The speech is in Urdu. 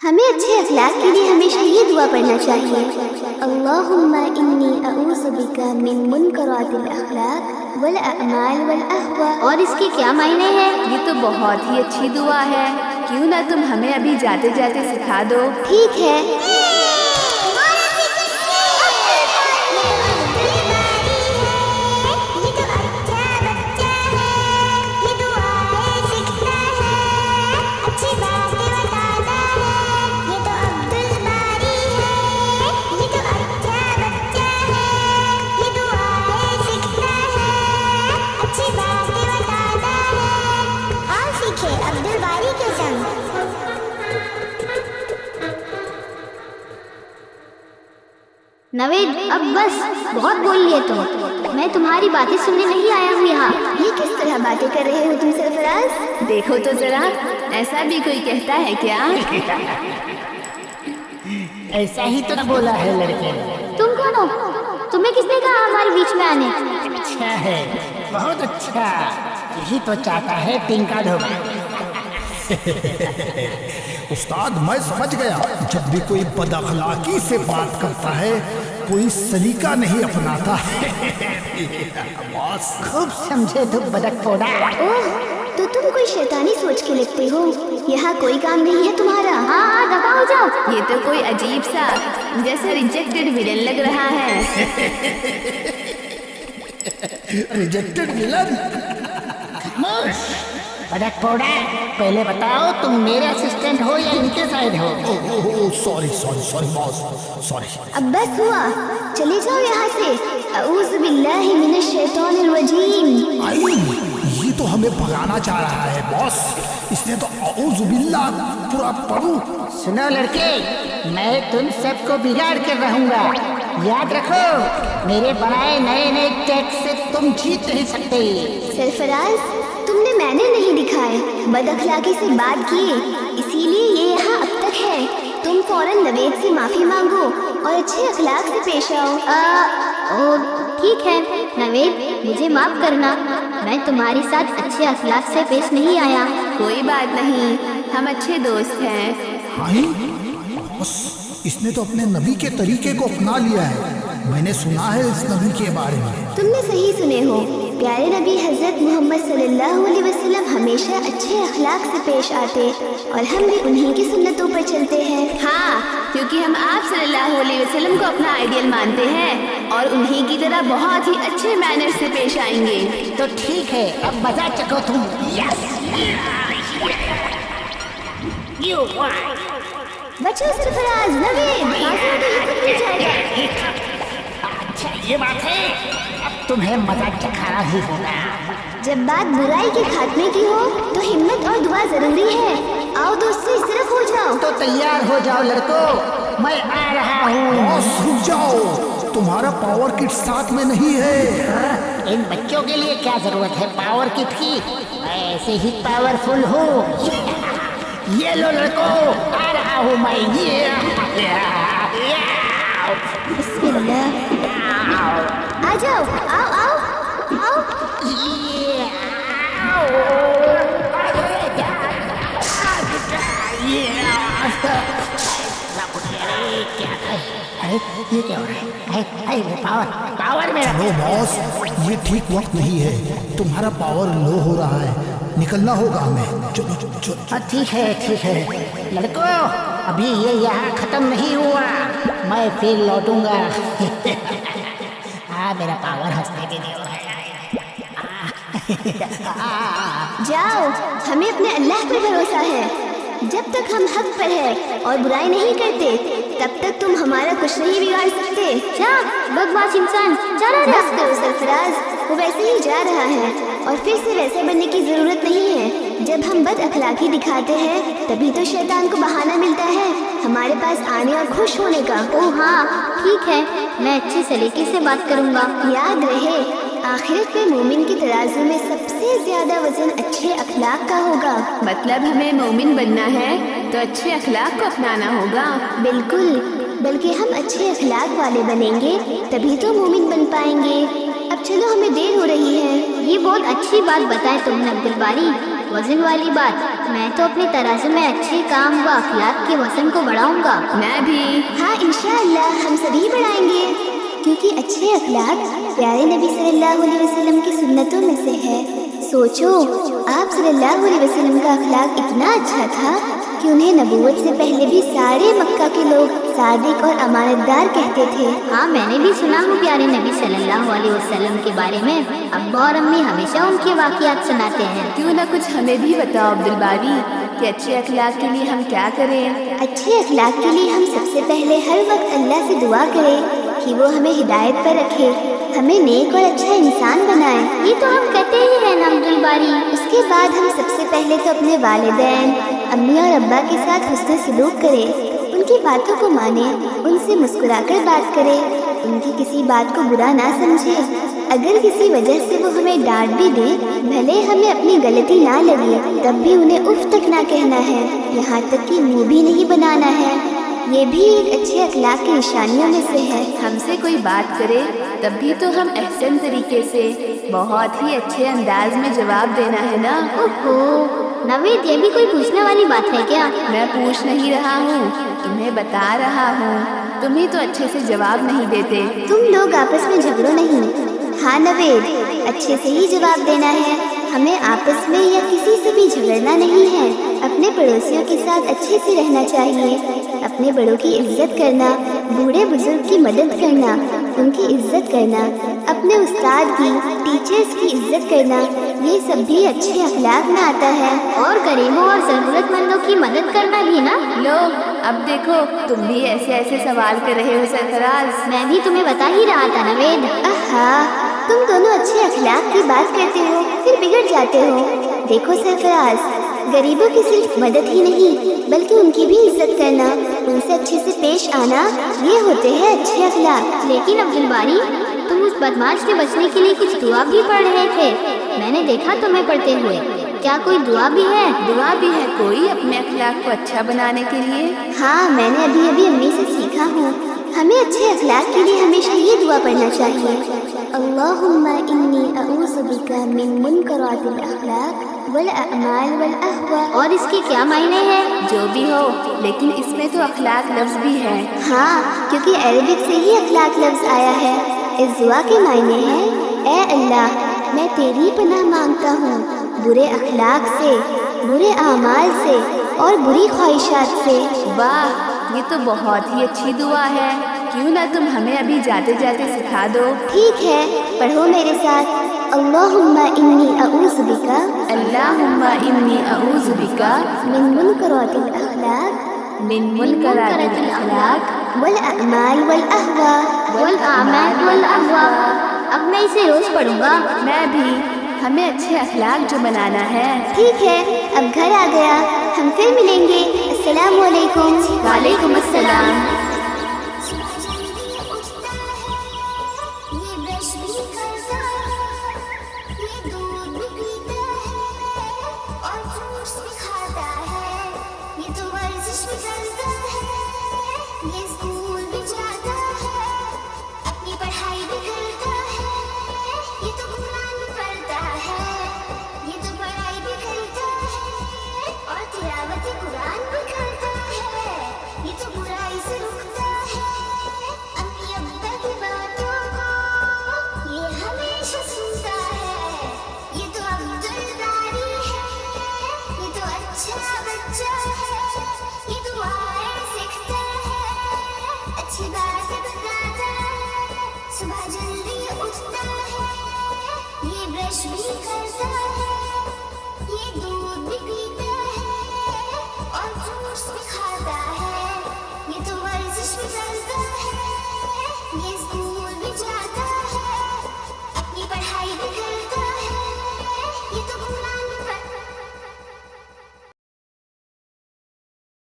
ہمیں اچھے اخلاق کے لیے ہمیشہ یہ دعا پڑھنا چاہیے، اللہم انی اعوذ بک من منکرات الاخلاق والاعمال والاہواء۔ اور اس کے کیا معنی ہے؟ یہ تو بہت ہی اچھی دعا ہے، کیوں نہ تم ہمیں ابھی جاتے جاتے سکھا دو؟ ٹھیک ہے۔ نوید اب بس بہت بول لیے تم، میں تمہاری باتیں سننے نہیں آیا ہوں یہاں۔ یہ کس طرح باتیں کر رہے ہو تم سرفراز؟ دیکھو تو ذرا، ایسا بھی کوئی کہتا ہے کیا؟ ایسا ہی تو بولا ہے لڑکے۔ تم کون ہو؟ تمہیں کس نے کہا ہمارے بیچ میں آنے؟ اچھا ہے، بہت اچھا، یہی تو چاہتا ہے ٹنکا ڈھوبا۔ استاد میں سمجھ گیا، جب بھی کوئی بد اخلاقی سے بات کرتا ہے کوئی سلیقہ نہیں اپناتا ہے۔ باس خوب سمجھے تو بدک پودا۔ اوہ، تو تم کوئی شیطانی سوچ کے لگتے ہو، یہاں کوئی کام نہیں ہے تمہارا۔ ہاں دفع ہو جاؤ، یہ تو کوئی عجیب سا جیسے ریجیکٹڈ ویلن لگ رہا ہے۔ ریجیکٹڈ ولن؟ بدک پودا، پہلے بتاؤ تم میرے اسسٹنٹ ہو یا ان کے سائڈ ہو؟ سوری باس، سوری۔ اب بس ہوا، چلے جاؤ یہاں سے۔ اعوذ باللہ من الشیطان الرجیم۔ یہ تو ہمیں بھگانا چاہ رہا ہے باس، اس نے تو اعوذ باللہ پورا پڑھو۔ سنو لڑکے، میں تم سب کو بگاڑ کر رہوں گا، یاد رکھو میرے بنائے نئے نئے ٹیکس سے تم جیت نہیں سکتے۔ سرفراز، تم نے میں نے نہیں دکھائے، بد اخلاقی سے بات کیے، اسی لیے یہ یہاں اب تک ہے۔ تم فوراً نوید سے معافی مانگو اور اچھے اخلاق سے پیش آؤ۔ ٹھیک ہے نوید، مجھے معاف کرنا، میں تمہارے ساتھ اچھے اخلاق سے پیش نہیں آیا۔ کوئی بات نہیں، ہم اچھے دوست ہیں۔ بس اس نے تو اپنے نبی کے طریقے کو اپنا لیا ہے، میں نے سنا ہے اس نبی کے بارے میں۔ تم نے صحیح سنے ہو، پیارے نبی حضرت محمد صلی اللہ علیہ وسلم ہمیشہ اچھے اخلاق سے پیش آتے، اور ہم بھی انہی کی سنتوں پر چلتے ہیں۔ ہاں، کیونکہ ہم آپ صلی اللہ علیہ وسلم کو اپنا آئیڈیل مانتے ہیں اور انہی کی طرح بہت ہی اچھے مینر سے پیش آئیں گے۔ تو ٹھیک ہے، اب بجا چکو تم۔ بچو سرفراز، نوید، آسان تو یہ کب نہیں جائے گا۔ اچھا یہ بات ہے، اب تمہیں مزہ چکھانا ہی ہوگا۔ جب بات برائی کے خاتمے کی ہو تو ہمت اور دعا ضروری ہے۔ آؤ دوستو، اس طرف ہو جاؤ۔ تو تیار ہو جاؤ لڑکو، میں آ رہا ہوں۔ باس رک جاؤ، تمہارا پاور کٹ ساتھ میں نہیں ہے۔ ان بچوں کے لیے کیا ضرورت ہے پاور کٹ کی، ایسے ہی پاورفل ہوں۔ یہ لو لڑکو، آ رہا ہوں میں۔ بسم اللہ، آ جاؤ، آؤ آؤ آؤ۔ یہ کیا ہو رہا ہے؟ پاور میرا۔ چلو باس، یہ ٹھیک وقت نہیں ہے، تمہارا پاور لو ہو رہا ہے، نکلنا ہوگا ہمیں۔ چلو چلو چلو۔ ٹھیک ہے ٹھیک ہے لڑکو، ابھی یہ یہاں ختم نہیں ہوا، میں پھر لوٹوں گا۔ میرا پاور ہنسنے کے لیے جاؤ، ہمیں اپنے اللہ پر بھروسہ ہے، جب تک ہم حق پر ہے اور برائی نہیں کرتے تب تک تم ہمارا کچھ نہیں بگاڑ سکتے۔ کیا بدمعاش انسان، چلا بس کرو سرفراز، وہ ویسے ہی جا رہا ہے اور پھر سے ویسے بننے کی ضرورت نہیں ہے۔ جب ہم بد اخلاقی دکھاتے ہیں تبھی تو شیطان کو بہانہ ملتا ہے ہمارے پاس آنے اور خوش ہونے کا۔ اوہ ہاں ٹھیک ہے، میں اچھے سلیقے سے بات کروں گا۔ یاد رہے، آخرت میں مومن کی ترازو میں سب سے زیادہ وزن اچھے اخلاق کا ہوگا۔ مطلب ہمیں مومن بننا ہے تو اچھے اخلاق کو اپنانا ہوگا۔ بالکل، بلکہ ہم اچھے اخلاق والے بنیں گے تبھی تو مومن بن پائیں گے۔ اب چلو، ہمیں دیر ہو رہی ہے۔ یہ بہت اچھی بات بتائے تم نے عبد الباری، وزن والی بات۔ میں تو اپنے ترازو میں اچھے کام و اخلاق کے وزن کو بڑھاؤں گا۔ میں بھی۔ ہاں انشاءاللہ ہم سبھی بڑھائیں گے، کیونکہ اچھے اخلاق پیارے نبی صلی اللہ علیہ وسلم کی سنتوں میں سے ہے۔ سوچو، آپ صلی اللہ علیہ وسلم کا اخلاق اتنا اچھا تھا کہ انہیں نبوت سے پہلے بھی سارے مکہ کے لوگ صادق اور امانتدار کہتے تھے۔ ہاں میں نے بھی سنا ہوں پیارے نبی صلی اللہ علیہ وسلم کے بارے میں، ابا اور امی ہمیشہ ان کے واقعات سناتے ہیں۔ کیوں نہ کچھ ہمیں بھی بتاؤ عبدالباری کہ اچھے اخلاق کے لیے ہم کیا کریں؟ اچھے اخلاق کے لیے ہم سب سے پہلے ہر وقت اللہ سے دعا کریں کہ وہ ہمیں ہدایت پر رکھے، ہمیں نیک اور اچھا انسان بنائے۔ یہ تو ہم کہتے ہی ہیں نا عبدالباری۔ اس کے بعد ہم سب سے پہلے تو اپنے والدین، امی اور ابا کے ساتھ حسن سلوک کریں، ان کی باتوں کو مانیں، ان سے مسکرا کر بات کریں، ان کی کسی بات کو برا نہ سمجھیں۔ اگر کسی وجہ سے وہ ہمیں ڈانٹ بھی دیں، بھلے ہمیں اپنی غلطی نہ لگے، تب بھی انہیں اف تک نہ کہنا ہے، یہاں تک کہ منہ بھی نہیں بنانا ہے۔ یہ بھی ایک اچھے اخلاق کی نشانیوں میں سے ہے۔ ہم سے کوئی بات کرے تب بھی تو ہم احسن طریقے سے بہت ہی اچھے انداز میں جواب دینا ہے نا۔ اوہو نوید، یہ بھی کوئی پوچھنے والی بات ہے کیا؟ میں پوچھ نہیں رہا ہوں، تمہیں بتا رہا ہوں، تم ہی تو اچھے سے جواب نہیں دیتے۔ تم لوگ آپس میں جھگڑو نہیں۔ ہاں نوید، اچھے سے ہی جواب دینا ہے، ہمیں آپس میں یا کسی سے بھی جھگڑنا نہیں ہے۔ اپنے پڑوسیوں کے ساتھ اچھے سے رہنا چاہیے، اپنے بڑوں کی عزت کرنا، بوڑھے بزرگ کی مدد کرنا، ان کی عزت کرنا، اپنے استاد کی، ٹیچرز کی عزت کرنا، یہ سب بھی اچھے اخلاق میں آتا ہے۔ اور غریبوں اور ضرورت مندوں کی مدد کرنا بھی نا۔ لو اب دیکھو، تم بھی ایسے سوال کر رہے ہو سرفراز۔ میں بھی تمہیں بتا ہی رہا تھا نوید۔ تم دونوں اچھے اخلاق کی بات کرتے ہو پھر بگڑ جاتے ہو۔ دیکھو سرفراز، غریبوں کی صرف مدد ہی نہیں بلکہ ان کی بھی عزت کرنا، ان سے اچھے سے پیش آنا، یہ ہوتے ہیں اچھے اخلاق۔ لیکن عبدالباری، تم اس بدماش سے بچنے کے لیے کچھ دعا بھی پڑھ رہے تھے، میں نے دیکھا تمہیں پڑھتے ہوئے۔ کیا کوئی دعا بھی ہے؟ دعا بھی ہے کوئی اپنے اخلاق کو اچھا بنانے کے لیے؟ ہاں، میں نے ابھی امی سے سیکھا ہوں۔ ہمیں اچھے اخلاق کے لیے ہمیشہ یہ دعا پڑھنا چاہیے، اللہم انی اعوذ بک من منکرات الاخلاق والاعمال والاہواء۔ اور اس کے کیا معنی ہے؟ جو بھی ہو، لیکن اس میں تو اخلاق لفظ بھی ہے۔ ہاں، کیونکہ عربک سے ہی اخلاق لفظ آیا ہے۔ اس دعا کے معنی ہے، اے اللہ، میں تیری پناہ مانگتا ہوں برے اخلاق سے، برے اعمال سے اور بری خواہشات سے۔ واہ، یہ تو بہت ہی اچھی دعا ہے، کیوں نہ تم ہمیں ابھی جاتے جاتے سکھا دو؟ ٹھیک ہے، پڑھو میرے ساتھ، اللہم انی اعوذ بک، اللہم انی اعوذ بک من منکرات الاخلاق، من منکرات الاخلاق والاعمال والاہواء، والاعمال والاہواء۔ اب میں اسے روز پڑھوں گا۔ میں بھی۔ ہمیں اچھے اخلاق جو بنانا ہے۔ ٹھیک ہے، اب گھر آ گیا، ہم پھر ملیں گے۔ السلام علیکم۔ وعلیکم السلام۔ صبح جلدی اٹھتا ہے، یہ برش بھی